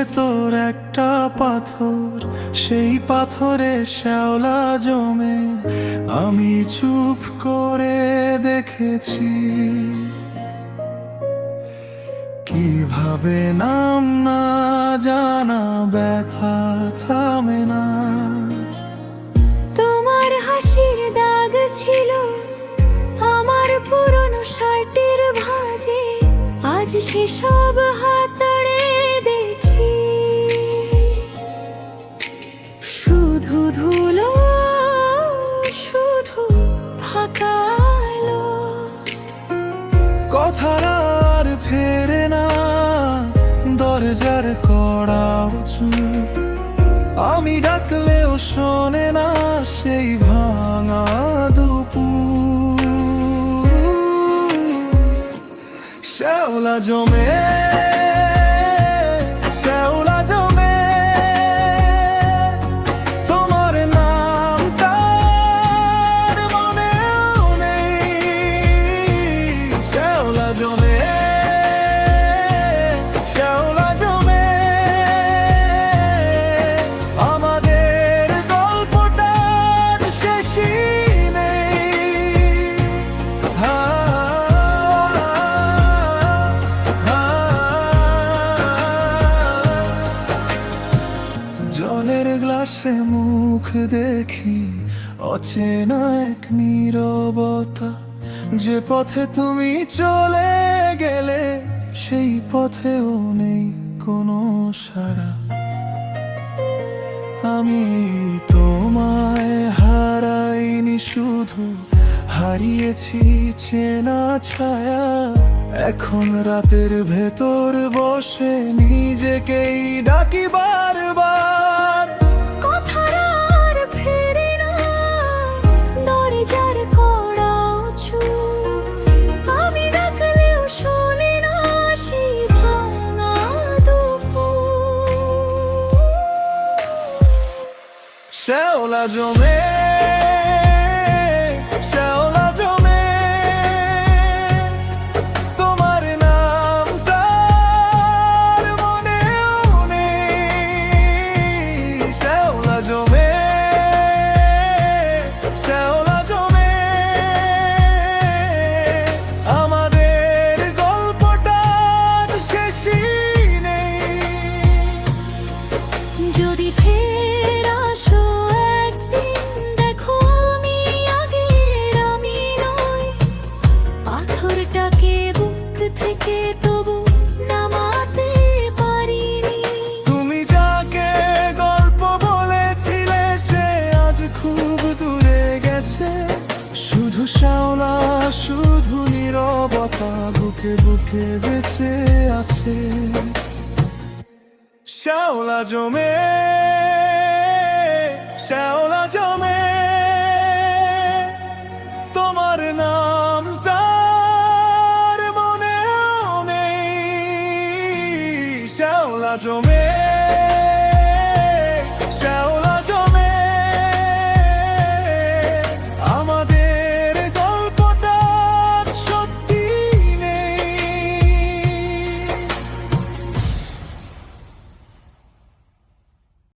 ভেতর একটা পাথর, সেই পাথরে শ্যাওলা জমে। আমি চুপ করে দেখেছি কিভাবে নাম না জানা ব্যথা থামে না। তোমার হাসির দাগ ছিল আমার পুরনো শার্টের ভাঁজে, আজ সেসব হাতড়ে দেখি শুধু ধুলো, শুধু ফাঁকা আলো। কথার আর ফেরে না, দরজার কড়া উঁচু। আমি ডাকলেও শোনে না সেই ভাঙা দুপুর। শ্যাওলা জমে, শ্যাওলা জমে, তোমার নামটা আর মনেও নেই। শ্যাওলা জমে, শ্যাওলা জমে, আমাদের গল্পটার শেষই নেই। জলের গ্লাসে মুখ দেখি, অচেনা এক নীরবতা। যে পথে তুমি চলে গেলে সেই পথেও নেই কোনো সাড়া। আমি তোমায় হারাইনি, শুধু হারিয়েছি চেনা ছায়া। এখন রাতের ভেতর বসে নিজেকেই ডাকি বারবার। কথার আর ফেরে না, দরজার কড়া উঁচু। আমি ডাকলেও শোনে না সেই ভাঙা দুপুর। শ্যাওলা জমে, শ্যাওলা জমে, তোমার নামটা আর মনেও নেই। শ্যাওলা জমে, শ্যাওলা জমে, আমাদের গল্পটার শেষই নেই। যদি ফের আসো একদিন, দেখো আমি আগের আমি নই। পাথরটাকে বুক থেকে তবু নামাতে পারিনি। তুমি যাকে গল্প বলেছিলে সে আজ খুব দূরে গেছে। শুধু শ্যাওলা, শুধু নীরবতা বুকে বুকে বেঁচে আছে। শ্যাওলা জমে, শ্যাওলা জমে, তোমার নামটা আর মনেও নেই। শ্যাওলা জমে।